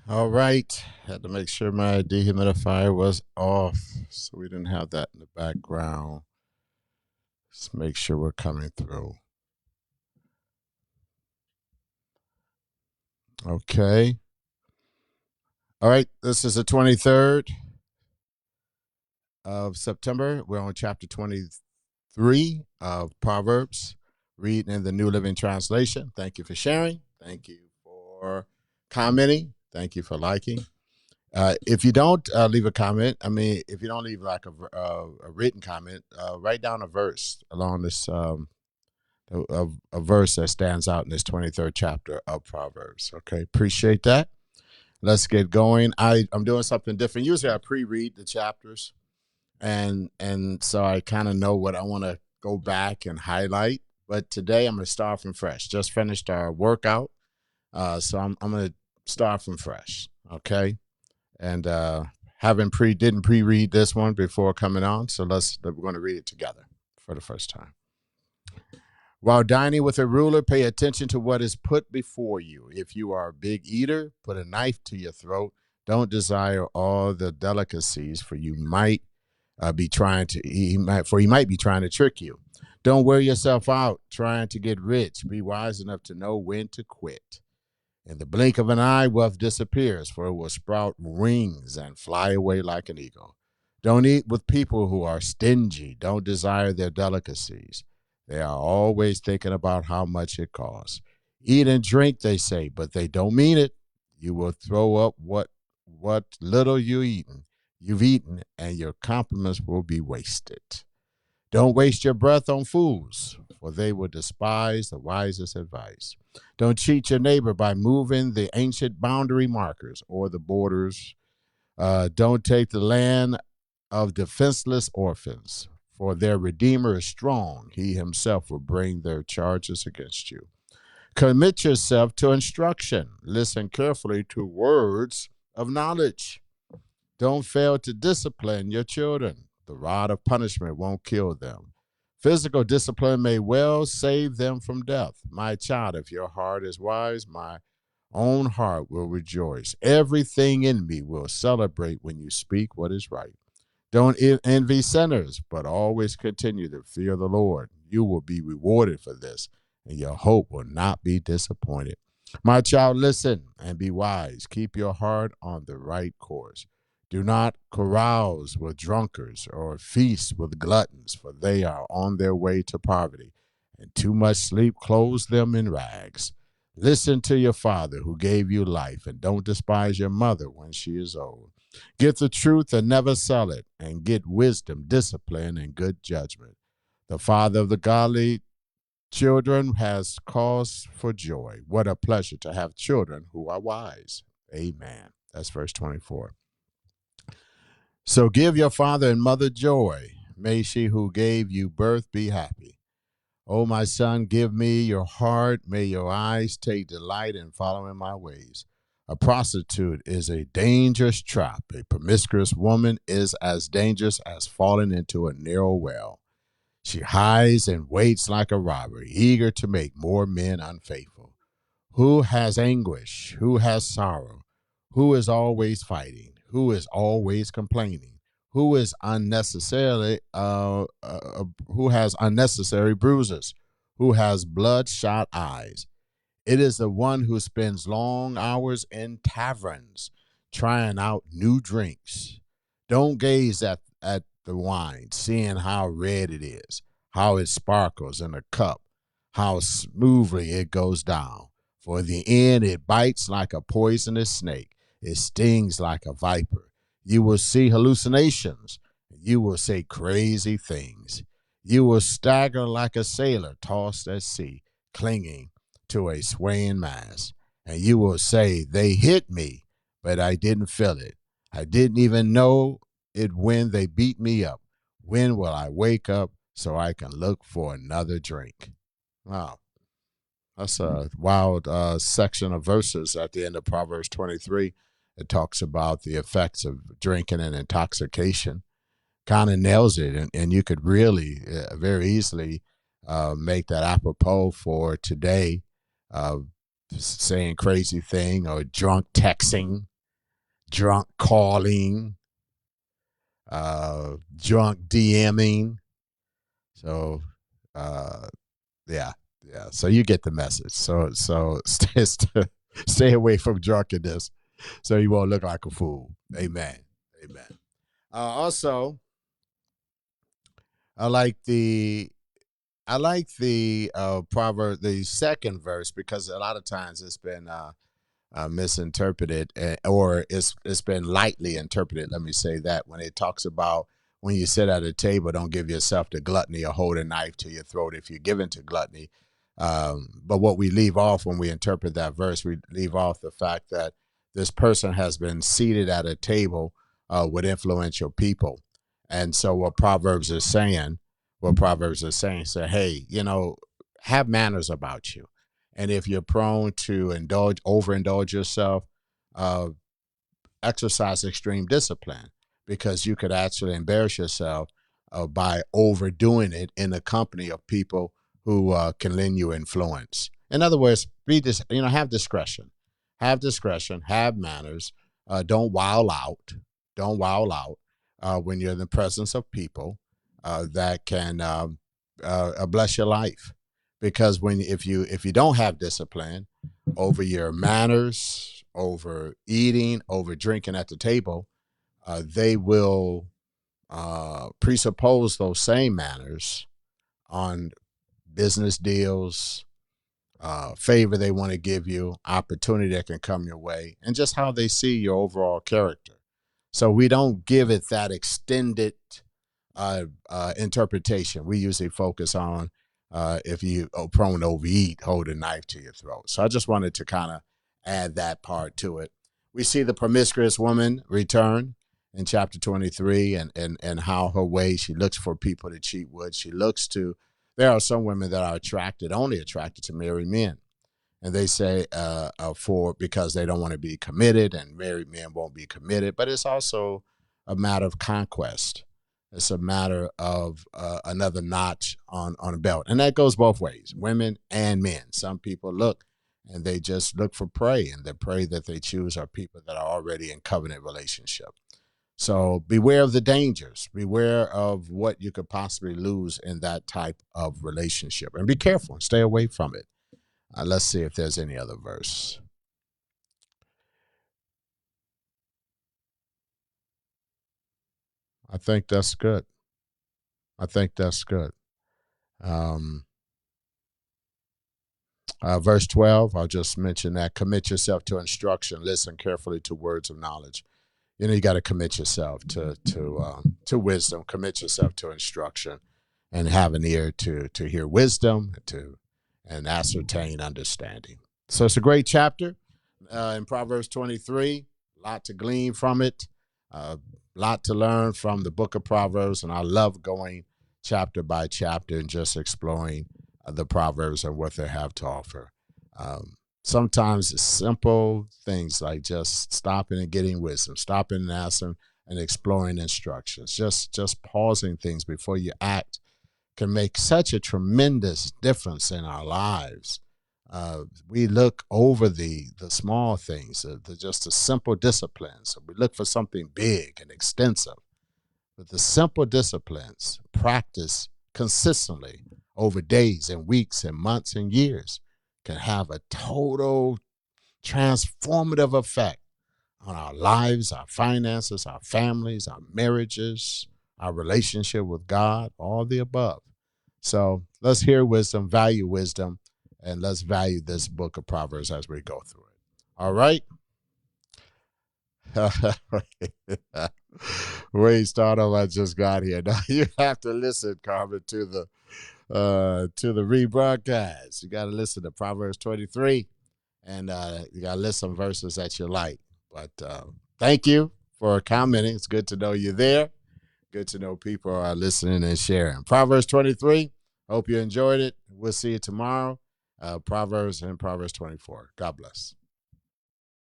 All right. Had to make sure my dehumidifier was off so we didn't have that in the background. Let's make sure we're coming through. Okay. All right. This is the 23rd of September. We're on chapter 23 of Proverbs, reading in the New Living Translation. Thank you for sharing. Thank you for commenting. Thank you for liking. If you don't leave a comment, if you don't leave like a written comment, write down a verse along this, a verse that stands out in this 23rd chapter of Proverbs. Okay, appreciate that. Let's get going. I'm doing something different. Usually I pre-read the chapters, and so I kind of know what I want to go back and highlight. But today I'm going to start from fresh. Just finished our workout, so I'm going to start from fresh. Okay, and having didn't pre-read this one before coming on, so we're going to read it together for the first time. While dining with a ruler, pay attention to what is put before you. If you are a big eater, put a knife to your throat. Don't desire all the delicacies, for you might be trying to he might be trying to trick you. Don't wear yourself out trying to get rich. Be wise enough to know when to quit. In the blink of an eye, wealth disappears, for it will sprout wings and fly away like an eagle. Don't eat with people who are stingy. Don't desire their delicacies. They are always thinking about how much it costs. Eat and drink, they say, but they don't mean it. You will throw up what little you've eaten, and your compliments will be wasted. Don't waste your breath on fools, for they will despise the wisest advice. Don't cheat your neighbor by moving the ancient boundary markers or the borders. Don't take the land of defenseless orphans, for their Redeemer is strong. He himself will bring their charges against you. Commit yourself to instruction. Listen carefully to words of knowledge. Don't fail to discipline your children. The rod of punishment won't kill them. Physical discipline may well save them from death. My child, if your heart is wise, my own heart will rejoice. Everything in me will celebrate when you speak what is right. Don't envy sinners, but always continue to fear the Lord. You will be rewarded for this, and your hope will not be disappointed. My child, listen and be wise. Keep your heart on the right course. Do not carouse with drunkards or feast with gluttons, for they are on their way to poverty, and too much sleep clothes them in rags. Listen to your father who gave you life, and don't despise your mother when she is old. Get the truth and never sell it, and get wisdom, discipline, and good judgment. The father of the godly children has cause for joy. What a pleasure to have children who are wise. Amen. That's verse 24. So give your father and mother joy. May she who gave you birth be happy. O my son, give me your heart. May your eyes take delight in following my ways. A prostitute is a dangerous trap. A promiscuous woman is as dangerous as falling into a narrow well. She hides and waits like a robber, eager to make more men unfaithful. Who has anguish? Who has sorrow? Who is always fighting? Who is always complaining? Who is who has unnecessary bruises? Who has bloodshot eyes? It is the one who spends long hours in taverns trying out new drinks. Don't gaze at the wine, seeing how red it is, how it sparkles in a cup, how smoothly it goes down. For in the end, it bites like a poisonous snake, it stings like a viper. You will see hallucinations, you will say crazy things. You will stagger like a sailor tossed at sea, clinging to a swaying mast. And you will say, they hit me, but I didn't feel it. I didn't even know it when they beat me up. When will I wake up so I can look for another drink? Wow. That's a wild section of verses at the end of Proverbs 23. It talks about the effects of drinking and intoxication. Kind of nails it. And you could really very easily make that apropos for today, uh, saying crazy thing or drunk texting. drunk calling, drunk DMing. So, yeah, yeah. So you get the message. So stay away from drunkenness, so you won't look like a fool. Amen. Amen. Also, I like the proverb, the second verse, because a lot of times it's been misinterpreted, or it's been lightly interpreted. Let me say that when it talks about when you sit at a table, don't give yourself to gluttony or hold a knife to your throat if you're given to gluttony. But what we leave off when we interpret that verse, we leave off the fact that this person has been seated at a table with influential people. And so what Proverbs is saying, say, hey, have manners about you. And if you're prone to overindulge yourself, uh, exercise extreme discipline, because you could actually embarrass yourself by overdoing it in the company of people who can lend you influence. In other words, have discretion, have manners. Don't wild out. Don't wild out when you're in the presence of people that can bless your life. Because if you don't have discipline over your manners, over eating, over drinking at the table, they will presuppose those same manners on business deals, favor they want to give you, opportunity that can come your way, and just how they see your overall character. So we don't give it that extended interpretation. We usually focus on if you are prone to overeat, hold a knife to your throat. So I just wanted to kind of add that part to it. We see the promiscuous woman return in chapter 23, and how her way, she looks for people to cheat with. There are some women that are only attracted to married men. And they say because they don't want to be committed, and married men won't be committed. But it's also a matter of conquest. It's a matter of another notch on a belt. And that goes both ways, women and men. Some people look and they just look for prey, and the prey that they choose are people that are already in covenant relationship. So beware of the dangers. Beware of what you could possibly lose in that type of relationship. And be careful and stay away from it. Let's see if there's any other verse. I think that's good. Verse 12, I'll just mention that. Commit yourself to instruction. Listen carefully to words of knowledge. You got to commit yourself to wisdom. Commit yourself to instruction, and have an ear to hear wisdom, and ascertain understanding. So it's a great chapter in Proverbs 23. A lot to glean from it. A lot to learn from the Book of Proverbs, and I love going chapter by chapter and just exploring the Proverbs and what they have to offer. Sometimes it's simple things like just stopping and getting wisdom, stopping and asking and exploring instructions, just pausing things before you act can make such a tremendous difference in our lives. We look over the small things, just the simple disciplines. We look for something big and extensive. But the simple disciplines practiced consistently over days and weeks and months and years can have a total transformative effect on our lives, our finances, our families, our marriages, our relationship with God, all the above. So let's hear wisdom, value wisdom, and let's value this book of Proverbs as we go through it. All right? Wait, start off, I just got here. Now you have to listen, Carmen, to the rebroadcast. You got to listen to Proverbs 23, and you got to list some verses that you like. But thank you for commenting. It's good to know you're there. Good to know people are listening and sharing. Proverbs 23. Hope you enjoyed it. We'll see you tomorrow. Proverbs and Proverbs 24. God bless.